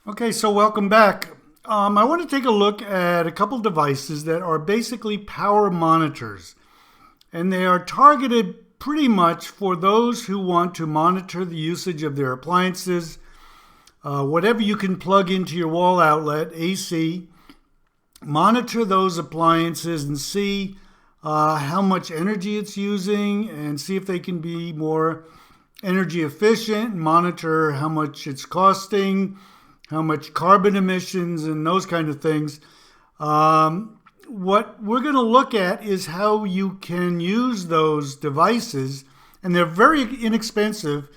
Okay, so welcome back. I want to take a look at a couple devices that are basically power monitors, and they are targeted pretty much for those who want to monitor the usage of their appliances. Whatever you can plug into your wall outlet, AC, monitor those appliances and see how much energy it's using and see if they can be more energy efficient, monitor how much it's costing, how much carbon emissions, and those kind of things. What we're going to look at is how you can use those devices, and they're very inexpensive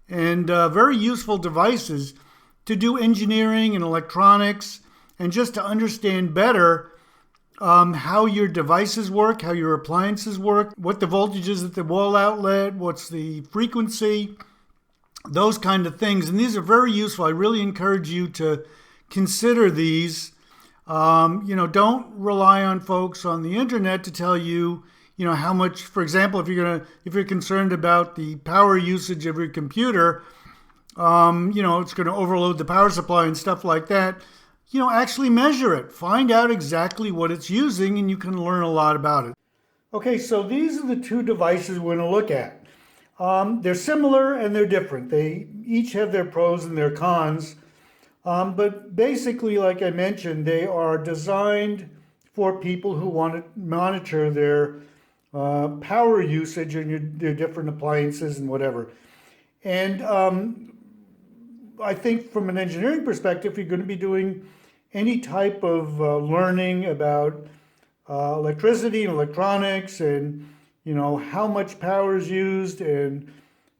and very useful devices to do engineering and electronics and just to understand better how your devices work, how your appliances work, what the voltage is at the wall outlet, what's the frequency, those kind of things. And these are very useful. I really encourage you to consider these. Don't rely on folks on the internet to tell you, how much. For example, if you're concerned about the power usage of your computer, it's going to overload the power supply and stuff like that. Actually measure it. Find out exactly what it's using, and you can learn a lot about it. Okay, so these are the two devices we're going to look at. They're similar and they're different. They each have their pros and their cons. But basically, like I mentioned, they are designed for people who want to monitor their power usage and their different appliances and whatever. And I think from an engineering perspective, you're going to be doing any type of learning about electricity and electronics and how much power is used and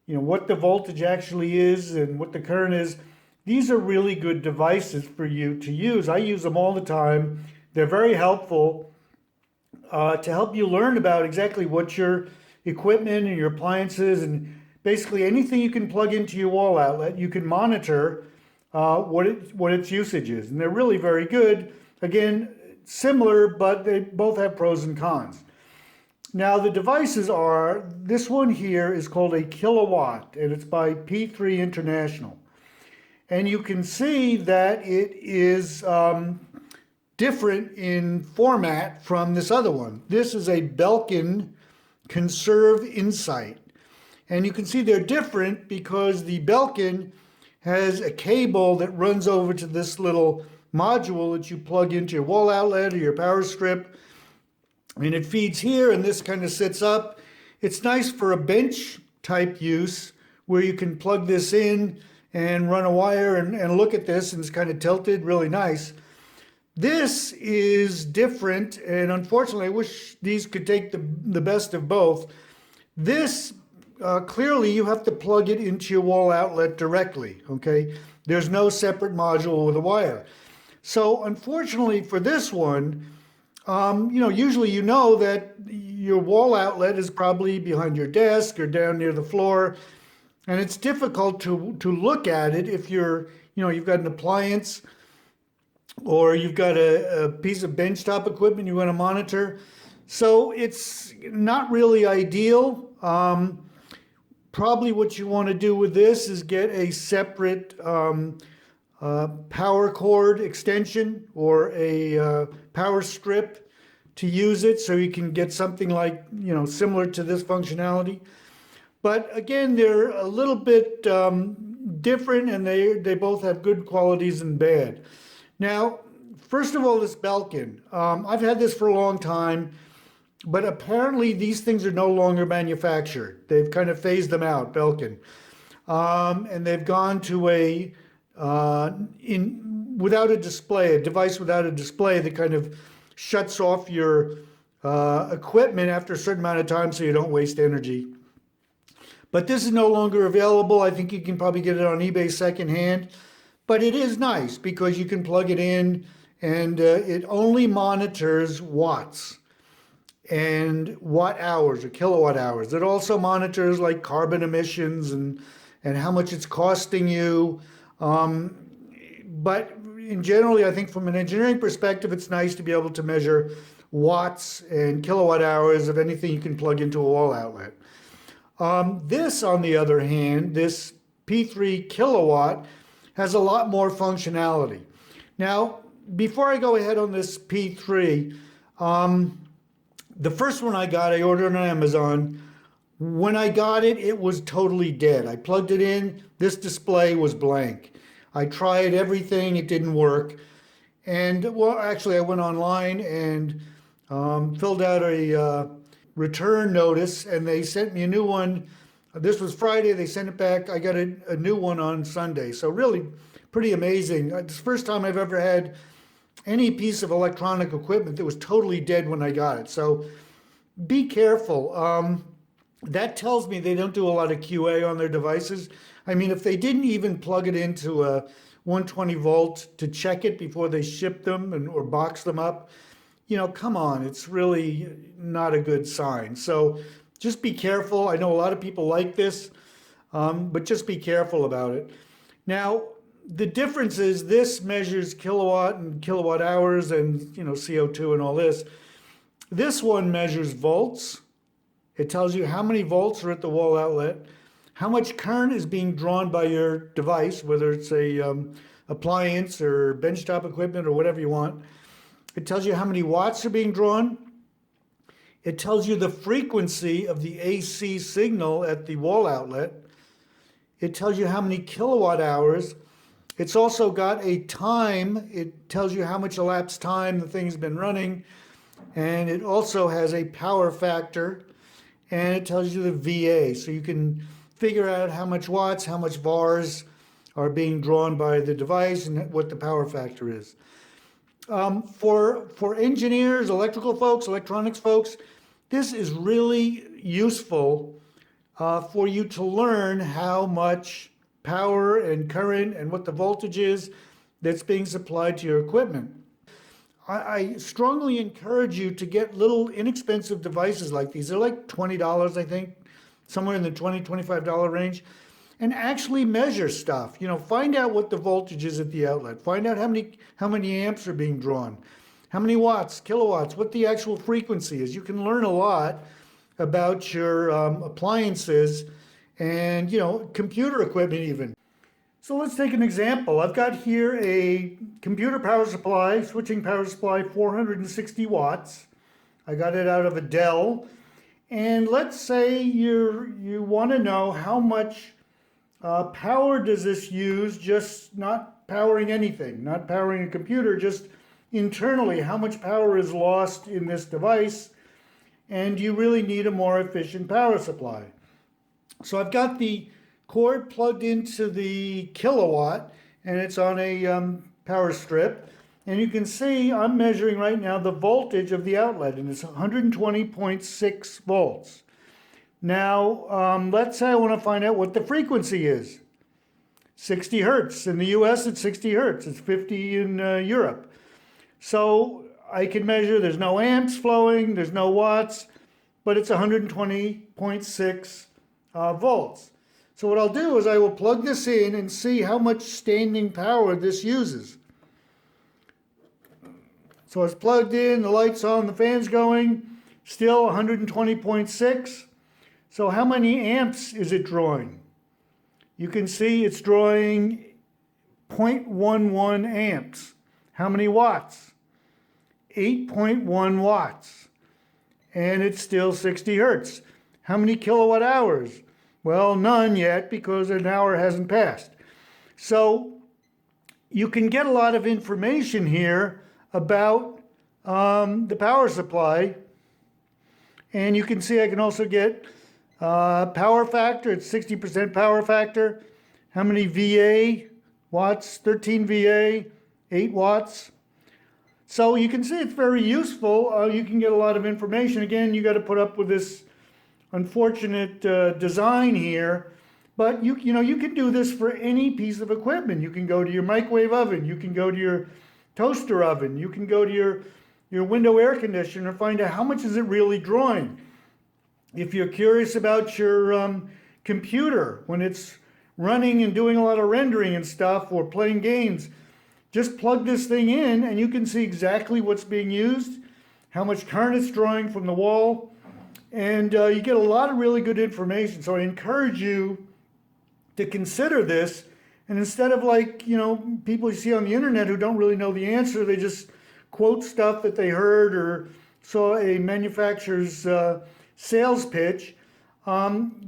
what the voltage actually is and what the current is. These are really good devices for you to use. I use them all the time. They're very helpful to help you learn about exactly what your equipment and your appliances and basically anything you can plug into your wall outlet, you can monitor what its usage is. And they're really very good. Again, similar, but they both have pros and cons. Now the devices are, this one here is called a kilowatt, and it's by P3 International. And you can see that it is different in format from this other one. This is a Belkin Conserve Insight. And you can see they're different because the Belkin has a cable that runs over to this little module that you plug into your wall outlet or your power strip. And it feeds here, and this kind of sits up. It's nice for a bench type use where you can plug this in and run a wire and look at this, and it's kind of tilted, really nice. This is different, and unfortunately, I wish these could take the best of both. This, clearly, you have to plug it into your wall outlet directly, okay? There's no separate module with a wire. So unfortunately for this one, usually that your wall outlet is probably behind your desk or down near the floor, and it's difficult to look at it if you've got an appliance or you've got a piece of benchtop equipment you want to monitor. So it's not really ideal. Probably what you want to do with this is get a separate power cord extension or a power strip to use it so you can get something like, similar to this functionality. But again, they're a little bit different, and they both have good qualities and bad. Now, first of all, this Belkin. I've had this for a long time, but apparently these things are no longer manufactured. They've kind of phased them out, Belkin. And they've gone to a without a display, a device without a display that kind of shuts off your equipment after a certain amount of time so you don't waste energy. But this is no longer available. I think you can probably get it on eBay secondhand. But it is nice because you can plug it in and it only monitors watts and watt hours or kilowatt hours. It also monitors like carbon emissions and how much it's costing you. But in generally, I think from an engineering perspective, it's nice to be able to measure watts and kilowatt hours of anything you can plug into a wall outlet. This, on the other hand, this P3 kilowatt has a lot more functionality. Now, before I go ahead on this P3, the first one I got, I ordered on Amazon. When I got it, it was totally dead. I plugged it in, this display was blank. I tried everything, it didn't work. And well, actually, I went online and filled out a return notice, and they sent me a new one. This was Friday, they sent it back. I got a new one on Sunday. So really pretty amazing. It's the first time I've ever had any piece of electronic equipment that was totally dead when I got it. So be careful. That tells me they don't do a lot of QA on their devices. I mean, if they didn't even plug it into a 120 volt to check it before they ship them or box them up, come on, it's really not a good sign. So just be careful. I know a lot of people like this, but just be careful about it. Now, the difference is this measures kilowatt and kilowatt hours and CO2 and all this. This one measures volts. It tells you how many volts are at the wall outlet, how much current is being drawn by your device, whether it's a appliance or benchtop equipment or whatever you want. It tells you how many watts are being drawn. It tells you the frequency of the AC signal at the wall outlet. It tells you how many kilowatt hours. It's also got a time. It tells you how much elapsed time the thing's been running. And it also has a power factor. And it tells you the VA. So you can figure out how much watts, how much VARs are being drawn by the device and what the power factor is. For engineers, electrical folks, electronics folks, this is really useful for you to learn how much power and current and what the voltage is that's being supplied to your equipment. I strongly encourage you to get little inexpensive devices like these. They're like $20, I think, somewhere in the $20, $25 range, and actually measure stuff. Find out what the voltage is at the outlet. Find out how many amps are being drawn, how many watts, kilowatts, what the actual frequency is. You can learn a lot about your appliances and, computer equipment even. So let's take an example. I've got here a computer power supply, switching power supply, 460 watts. I got it out of a Dell. And let's say you want to know how much power does this use, just not powering anything, not powering a computer, just internally, how much power is lost in this device, and you really need a more efficient power supply. So I've got the cord plugged into the kilowatt, and it's on a power strip, and you can see I'm measuring right now the voltage of the outlet, and it's 120.6 volts. Now, let's say I want to find out what the frequency is. 60 hertz. In the US, it's 60 hertz. It's 50 in Europe. So I can measure, there's no amps flowing, there's no watts, but it's 120.6 volts. So what I'll do is I will plug this in and see how much standing power this uses. So it's plugged in, the light's on, the fan's going, still 120.6. So how many amps is it drawing? You can see it's drawing 0.11 amps. How many watts? 8.1 watts. And it's still 60 hertz. How many kilowatt hours? Well, none yet because an hour hasn't passed. So you can get a lot of information here about the power supply. And you can see I can also get power factor. It's 60% power factor. How many VA watts? 13 VA, 8 watts. So you can see it's very useful. You can get a lot of information. Again, you got to put up with this unfortunate design here, but you can do this for any piece of equipment. You can go to your microwave oven, you can go to your toaster oven, you can go to your window air conditioner, find out how much is it really drawing. If you're curious about your computer when it's running and doing a lot of rendering and stuff or playing games, just plug this thing in and you can see exactly what's being used, how much current it's drawing from the wall, and you get a lot of really good information. So I encourage you to consider this And instead of like, people you see on the internet who don't really know the answer, they just quote stuff that they heard or saw a manufacturer's sales pitch.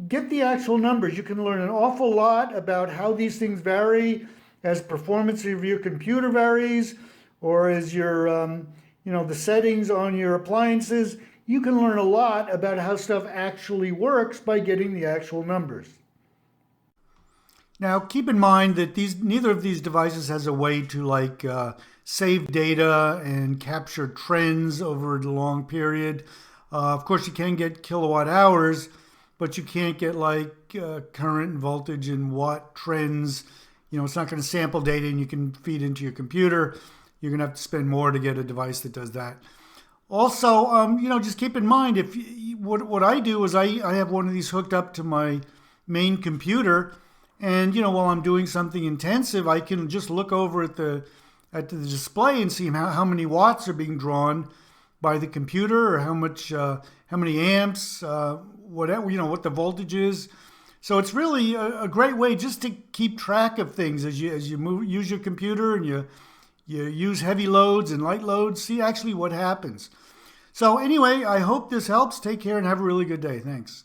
Get the actual numbers. You can learn an awful lot about how these things vary as performance of your computer varies, or as the settings on your appliances. You can learn a lot about how stuff actually works by getting the actual numbers. Now, keep in mind that neither of these devices has a way to save data and capture trends over the long period. Of course, you can get kilowatt hours, but you can't get current and voltage and watt trends. It's not going to sample data and you can feed into your computer. You're going to have to spend more to get a device that does that. Also, just keep in mind what I do is I have one of these hooked up to my main computer. And while I'm doing something intensive, I can just look over at the display and see how many watts are being drawn by the computer, or how many amps, what the voltage is. So it's really a great way just to keep track of things as you use your computer and you use heavy loads and light loads. See actually what happens. So anyway, I hope this helps. Take care and have a really good day. Thanks.